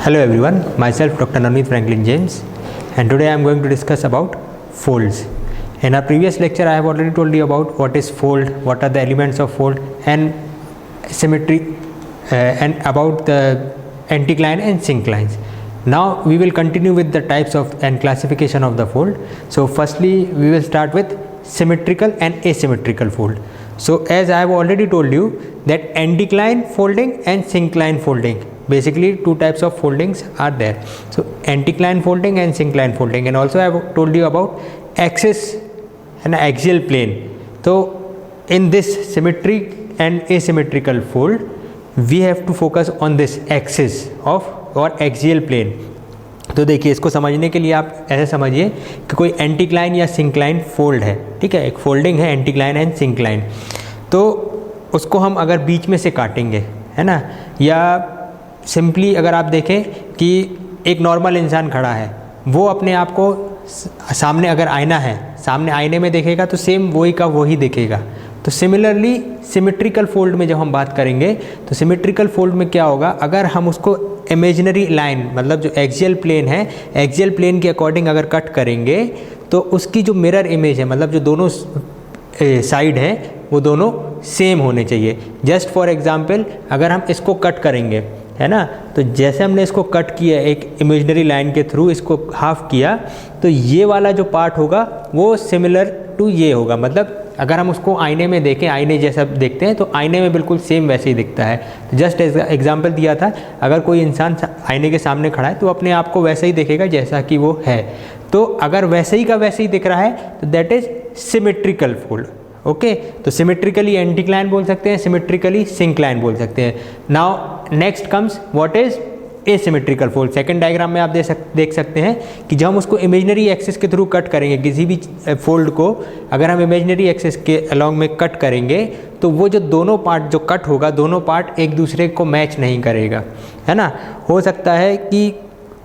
Hello everyone, myself Dr. Navneet Franklin James, and today I am going to discuss about folds. In our previous lecture I have already told you about what is fold, what are the elements of fold and symmetry and about the anticline and synclines. Now we will continue with the types of and classification of the fold. So firstly we will start with symmetrical and asymmetrical fold. So as I have already told you that anticline folding and syncline folding, basically two types of foldings are there. So anticline folding and syncline folding, and also I have told you about axis and axial plane. So in this symmetric and asymmetrical fold we have to focus on this axis of और axial plane. तो देखिए इसको समझने के लिए आप ऐसे समझिए कि कोई एंटीक्लाइन या सिंक्लाइन फोल्ड है, ठीक है, एक फोल्डिंग है एंटीक्लाइन एंड सिंक्लाइन. तो उसको हम अगर बीच में से काटेंगे, है ना, या सिंपली अगर आप देखें कि एक नॉर्मल इंसान खड़ा है, वो अपने आप को सामने अगर आईना है, सामने आईने में देखेगा तो सेम वही का वही दिखेगा. तो सिमिलरली सिमेट्रिकल फोल्ड में जब हम बात करेंगे तो सिमेट्रिकल फोल्ड में क्या होगा, अगर हम उसको इमेजिनरी लाइन मतलब जो एक्सियल प्लेन है, एक्सियल प्लेन के अकॉर्डिंग अगर कट करेंगे तो उसकी जो मिरर इमेज है, मतलब जो दोनों साइड है वो दोनों सेम होने चाहिए. जस्ट फॉर एग्जांपल अगर हम इसको कट करेंगे, है ना, तो जैसे हमने इसको कट किया एक इमेजिनरी लाइन के थ्रू, इसको हाफ किया, तो ये वाला जो पार्ट होगा वो सिमिलर टू ये होगा. मतलब अगर हम उसको आईने में देखें, आईने जैसा देखते हैं तो आईने में बिल्कुल सेम वैसे ही दिखता है. जस्ट एग्जांपल दिया था, अगर कोई इंसान आईने के सामने खड़ा है तो अपने आप को वैसे ही देखेगा जैसा कि वो है. तो अगर वैसे ही का वैसे ही दिख रहा है तो that is symmetrical fold. Okay, तो सिमेट्रिकली एंटीक्लाइन बोल सकते हैं, सिमेट्रिकली सिंक्लाइन बोल सकते हैं. Now next comes what is asymmetrical fold. Second diagram में आप देख सकते हैं कि जब हम उसको इमेजिनरी एक्सिस के थ्रू कट करेंगे, किसी भी फोल्ड को अगर हम इमेजिनरी एक्सिस के अलॉन्ग में कट करेंगे तो वो जो दोनों पार्ट जो कट होगा, दोनों पार्ट एक दूसरे को मैच नहीं करेगा, है ना. हो सकता है कि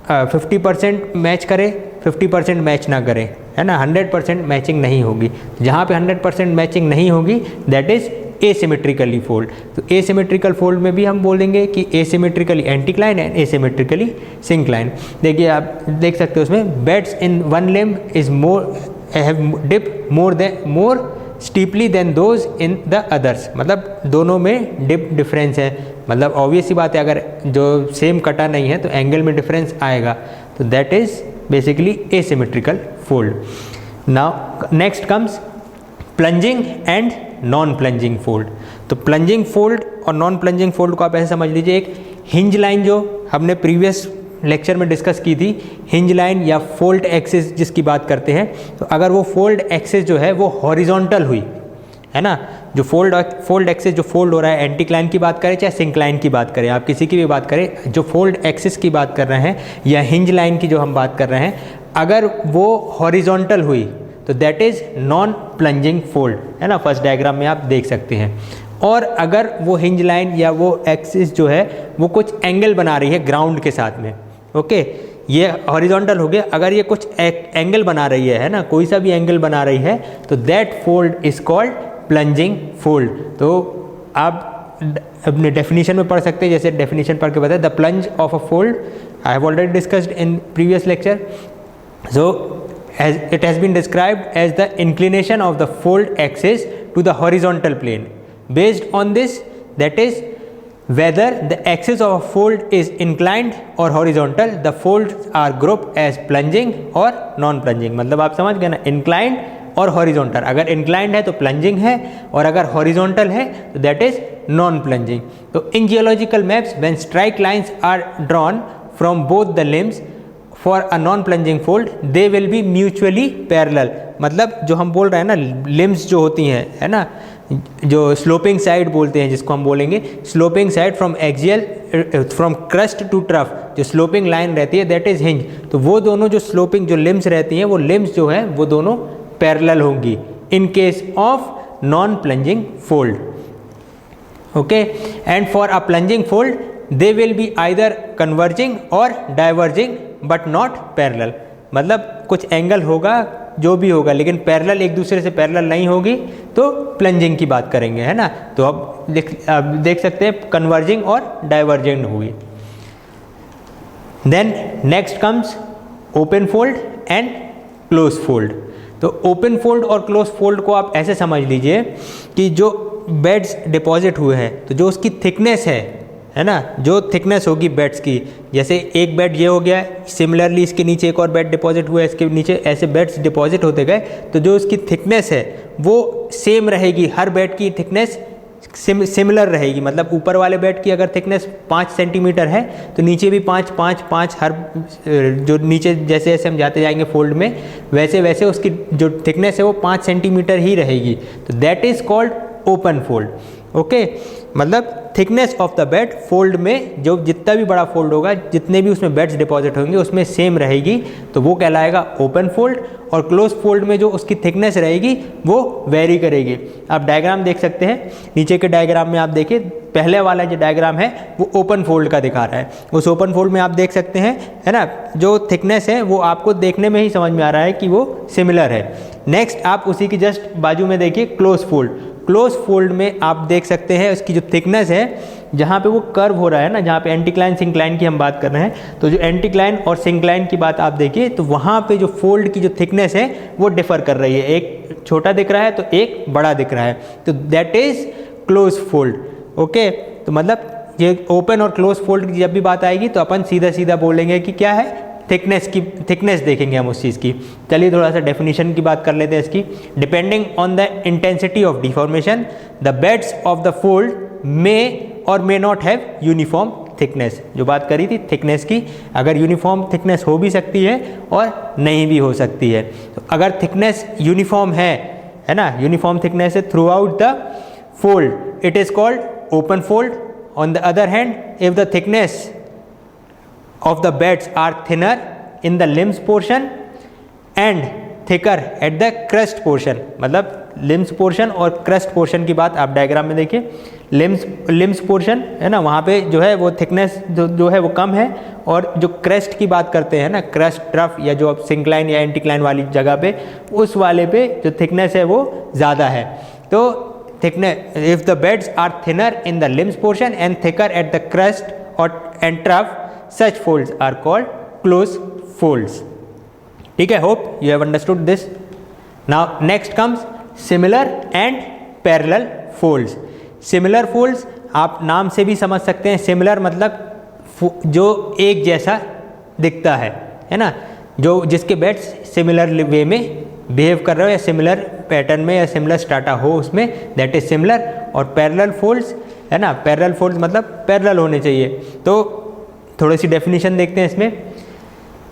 50% मैच करे, 50% मैच ना करें, है ना, 100% मैचिंग नहीं होगी. जहाँ पे 100% मैचिंग नहीं होगी दैट इज़ एसिमेट्रिकली फोल्ड. तो एसिमेट्रिकल फोल्ड में भी हम बोलेंगे कि asymmetrically anticline and asymmetrically syncline. देखिए आप देख सकते हो उसमें beds in one limb is more have dip more steeply than those in the others. मतलब दोनों में डिप डिफरेंस है. मतलब ऑब्वियस सी बात है, अगर जो सेम कटा नहीं है तो एंगल में डिफरेंस आएगा. तो that is basically asymmetrical fold. Now next comes plunging and non plunging fold. तो प्लंजिंग फोल्ड और नॉन प्लंजिंग फोल्ड को आप ऐसे समझ लीजिए, एक हिंज लाइन जो हमने प्रीवियस लेक्चर में डिस्कस की थी, हिंज लाइन या फोल्ड एक्सिस जिसकी बात करते हैं. तो अगर वो फोल्ड एक्सिस जो है वो हॉरिजॉन्टल हुई, है ना, जो फोल्ड एक्सिस जो फोल्ड हो रहा है, एंटीक्लाइन की बात करें चाहे सिंक्लाइन की बात करें, आप किसी की भी बात करें, जो फोल्ड एक्सिस की बात कर रहे हैं या हिंज लाइन की जो हम बात कर रहे हैं, अगर वो हॉरिजॉन्टल हुई तो that is non plunging fold, है ना. फर्स्ट डायग्राम में आप देख सकते हैं. और अगर वो हिंज लाइन या वो एक्सिस जो है वो कुछ एंगल बना रही है ग्राउंड के साथ में, ओके, ये हॉरिजॉन्टल हो गया. अगर ये कुछ एंगल बना रही है ना, कोई सा भी एंगल बना रही है, तो that fold is called plunging fold. तो आप अपने डेफिनेशन में पढ़ सकते हैं, जैसे डेफिनेशन पढ़ के बताए, the plunge of a fold I have already discussed in previous lecture. So as it has been described as the inclination of the fold axis to the horizontal plane. Based on this, that is whether the axis of a fold is inclined or horizontal, the folds are grouped as plunging or non plunging. मतलब आप समझ गए ना, inclined और horizontal. अगर inclined है तो plunging है, और अगर horizontal है तो that is non plunging. तो in geological maps when strike lines are drawn from both the limbs for a non plunging fold they will be mutually parallel. मतलब जो हम बोल रहे हैं ना, लिम्स जो होती हैं, है ना, जो स्लोपिंग साइड बोलते हैं जिसको हम बोलेंगे sloping side from axial from crest to trough, जो स्लोपिंग लाइन रहती है दैट इज हिंज. तो वो दोनों जो स्लोपिंग जो लिम्स रहती हैं वो लिम्स जो है वो दोनों पैरेलल होंगी इन case of non plunging fold. Okay, and for a plunging fold they will be either converging और डाइवर्जिंग बट नॉट पैरेलल. मतलब कुछ एंगल होगा जो भी होगा, लेकिन पैरेलल एक दूसरे से पैरेलल नहीं होगी तो प्लंजिंग की बात करेंगे, है ना. तो अब देख सकते हैं कन्वर्जिंग और डाइवर्जिंग होगी. Then next comes open fold and close fold. तो ओपन फोल्ड और क्लोज फोल्ड को आप ऐसे समझ लीजिए कि जो बेड्स डिपॉजिट हुए हैं तो जो उसकी थिकनेस है ना, जो थिकनेस होगी बेड्स की, जैसे एक बेड ये हो गया, सिमिलरली इसके नीचे एक और बेड डिपॉजिट हुआ है, इसके नीचे ऐसे बेड्स डिपॉजिट होते गए, तो जो उसकी थिकनेस है वो सेम रहेगी, हर बेड की थिकनेस सिमिलर रहेगी। मतलब ऊपर वाले बेड की अगर थिकनेस 5 सेंटीमीटर है तो नीचे भी 5 हर जो नीचे जैसे जैसे हम जाते जाएंगे फोल्ड में वैसे वैसे उसकी जो थिकनेस है वो 5 सेंटीमीटर ही रहेगी। तो that is called open fold. Okay, मतलब thickness of the bed fold में जो जितना भी बड़ा फोल्ड होगा, जितने भी उसमें बेड्स डिपॉजिट होंगे उसमें सेम रहेगी, तो वो कहलाएगा ओपन फोल्ड। और क्लोज फोल्ड में जो उसकी थिकनेस रहेगी वो वेरी करेगी। आप डायग्राम देख सकते हैं, नीचे के डायग्राम में आप देखिए, पहले वाला जो डायग्राम है वो ओपन फोल्ड का दिखा रहा है। उस ओपन फोल्ड में आप देख सकते हैं, है ना, जो थिकनेस है वो आपको देखने में ही समझ में आ रहा है कि वो सिमिलर है। नेक्स्ट आप उसी की जस्ट बाजू में देखिए क्लोज फोल्ड। क्लोज फोल्ड में आप देख सकते हैं उसकी जो थिकनेस है, जहाँ पे वो कर्व हो रहा है ना, जहाँ पे एंटीक्लाइन सिंक्लाइन की हम बात कर रहे हैं, तो जो एंटीक्लाइन और सिंक्लाइन की बात आप देखिए तो वहाँ पे जो फोल्ड की जो थिकनेस है वो डिफर कर रही है, एक छोटा दिख रहा है तो एक बड़ा दिख रहा है, तो that is close fold. Okay, तो मतलब ये ओपन और क्लोज फोल्ड की जब भी बात आएगी तो अपन सीधा सीधा बोलेंगे कि क्या है, थिकनेस देखेंगे हम उस चीज़ की। चलिए थोड़ा सा डेफिनेशन की बात कर लेते हैं इसकी। Depending on the intensity of deformation the beds of the fold may और may not have uniform thickness. जो बात करी थी थिकनेस की, अगर यूनिफॉर्म थिकनेस हो भी सकती है और नहीं भी हो सकती है। तो अगर थिकनेस यूनिफॉर्म है ना, यूनिफॉर्म थिकनेस है through out the fold, it is called open fold. On the other hand, if the thickness of the beds are thinner in the limbs portion and thicker at the crust portion, मतलब limbs portion और crust portion की बात आप diagram में देखिए। Limbs portion है ना, वहाँ पे जो है वो थिकनेस जो है वो कम है, और जो क्रस्ट की बात करते हैं ना, क्रस्ट ट्रफ या जो सिंक्लाइन या एंटीक्लाइन वाली जगह पे, उस वाले पे जो थिकनेस है वो ज़्यादा है। तो thickness, if the beds are thinner in the limbs portion and thicker at the crest और and trough, such folds are called close folds. ठीक है, hope you have understood this. Now next comes similar and parallel folds. Similar folds आप नाम से भी समझ सकते हैं। सिमिलर मतलब जो एक जैसा दिखता है ना, जो जिसके बेड्स सिमिलर वे में बिहेव कर रहे हो या सिमिलर पैटर्न में या सिमिलर स्टार्टा हो उसमें, दैट इज सिमिलर। और पैरेलल फोल्ड्स है ना, पैरेलल फोल्ड्स मतलब पैरेलल होने चाहिए। तो थोड़ी सी डेफिनेशन देखते हैं इसमें।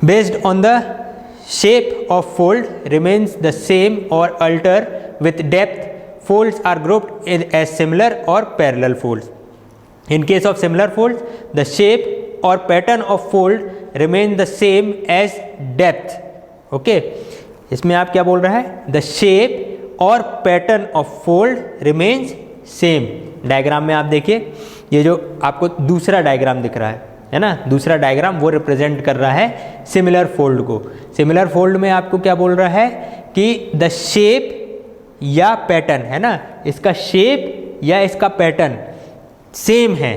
Based on the shape of fold remains the same और alter with depth, folds are grouped as similar और parallel folds. In case of similar folds the shape और pattern of fold remain the same as depth. Okay, इसमें आप क्या बोल रहा है, the shape और pattern of fold remains same. Diagram में आप देखिए, ये जो आपको दूसरा डायग्राम दिख रहा है ना, दूसरा डायग्राम वो रिप्रेजेंट कर रहा है सिमिलर फोल्ड को। सिमिलर फोल्ड में आपको क्या बोल रहा है कि द शेप या पैटर्न है ना, इसका शेप या इसका पैटर्न सेम है।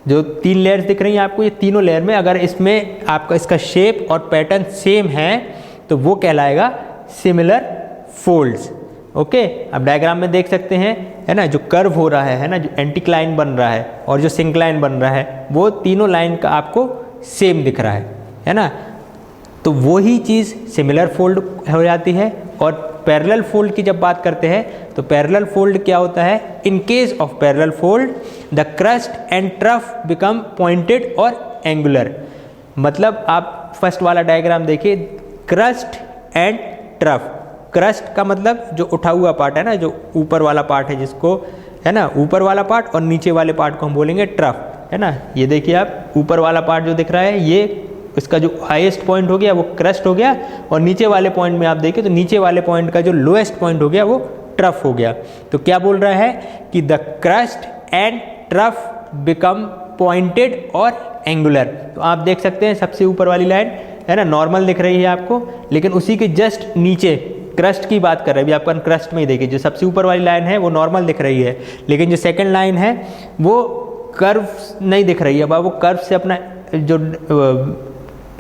जो 3 लेयर्स दिख रही हैं आपको, ये तीनों लेयर में अगर इसमें आपका इसका शेप और पैटर्न सेम है तो वो कहलाएगा सिमिलर फोल्ड्स। ओके, अब डायग्राम में देख सकते हैं है ना, जो कर्व हो रहा है ना, जो एंटीक्लाइन बन रहा है और जो सिंक्लाइन बन रहा है, वो तीनों लाइन का आपको सेम दिख रहा है ना। तो वो ही चीज़ सिमिलर फोल्ड हो जाती है। और पैरेलल फोल्ड की जब बात करते हैं तो पैरेलल फोल्ड क्या होता है, इन case of parallel fold the crust and trough become pointed और एंगुलर। मतलब आप फर्स्ट वाला डायग्राम देखिए, क्रस्ट एंड ट्रफ। क्रस्ट का मतलब जो उठा हुआ पार्ट है ना, जो ऊपर वाला पार्ट है, जिसको है ना ऊपर वाला पार्ट, और नीचे वाले पार्ट को हम बोलेंगे ट्रफ है ना। ये देखिए आप, ऊपर वाला पार्ट जो दिख रहा है ये इसका जो हाईएस्ट पॉइंट हो गया वो क्रस्ट हो गया, और नीचे वाले पॉइंट में आप देखिए तो नीचे वाले पॉइंट का जो लोएस्ट पॉइंट हो गया वो ट्रफ हो गया। तो क्या बोल रहा है कि the crust and trough become pointed और एंगुलर। तो आप देख सकते हैं सबसे ऊपर वाली लाइन है ना नॉर्मल दिख रही है आपको, लेकिन उसी के जस्ट नीचे क्रस्ट की बात कर रहे हैं। अभी अपन क्रस्ट में ही देखिए, जो सबसे ऊपर वाली लाइन है वो नॉर्मल दिख रही है, लेकिन जो सेकंड लाइन है वो कर्व नहीं दिख रही है। अब वो कर्व से अपना जो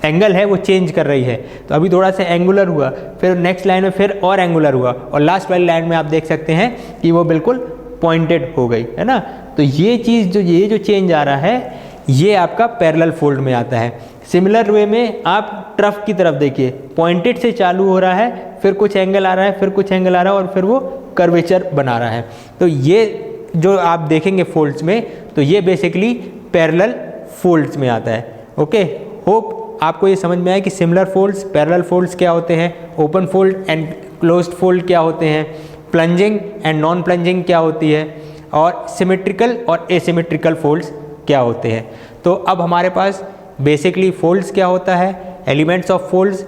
एंगल है वो चेंज कर रही है। तो अभी थोड़ा सा एंगुलर हुआ, फिर नेक्स्ट लाइन में फिर और एंगुलर हुआ, और लास्ट वाली लाइन में आप देख सकते हैं कि वो बिल्कुल पॉइंटेड हो गई, है ना। तो ये चीज़ ये जो चेंज आ रहा है ये आपका पैरेलल फोल्ड में आता है। सिमिलर वे में आप ट्रफ की तरफ देखिए, पॉइंटेड से चालू हो रहा है, फिर कुछ एंगल आ रहा है, फिर कुछ एंगल आ रहा है, और फिर वो कर्वेचर बना रहा है। तो ये जो आप देखेंगे फोल्ड्स में, तो ये बेसिकली पैरेलल फोल्ड्स में आता है। ओके, होप आपको ये समझ में आया कि सिमिलर फोल्ड्स, पैरेलल फोल्ड्स क्या होते हैं, open fold and closed fold क्या होते हैं, प्लंजिंग एंड नॉन प्लंजिंग क्या होती है, और सिमेट्रिकल और एसिमेट्रिकल फोल्ड्स क्या होते हैं। तो अब हमारे पास बेसिकली फोल्ड्स क्या होता है, elements of folds,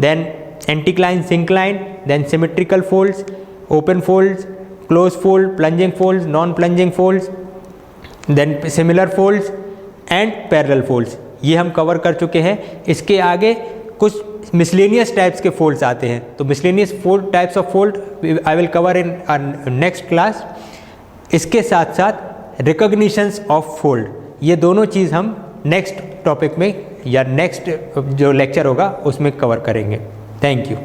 then anticline, syncline, then symmetrical folds, open folds, close fold, plunging folds, non plunging folds, then similar folds and parallel folds, ये हम कवर कर चुके हैं। इसके आगे कुछ मिसलेनियस टाइप्स के फोल्ड्स आते हैं। तो miscellaneous fold types of fold I will cover in next class. इसके साथ साथ रिकॉग्निशंस ऑफ फोल्ड, ये दोनों चीज़ हम नेक्स्ट टॉपिक में या नेक्स्ट जो लेक्चर होगा उसमें कवर करेंगे। Thank you.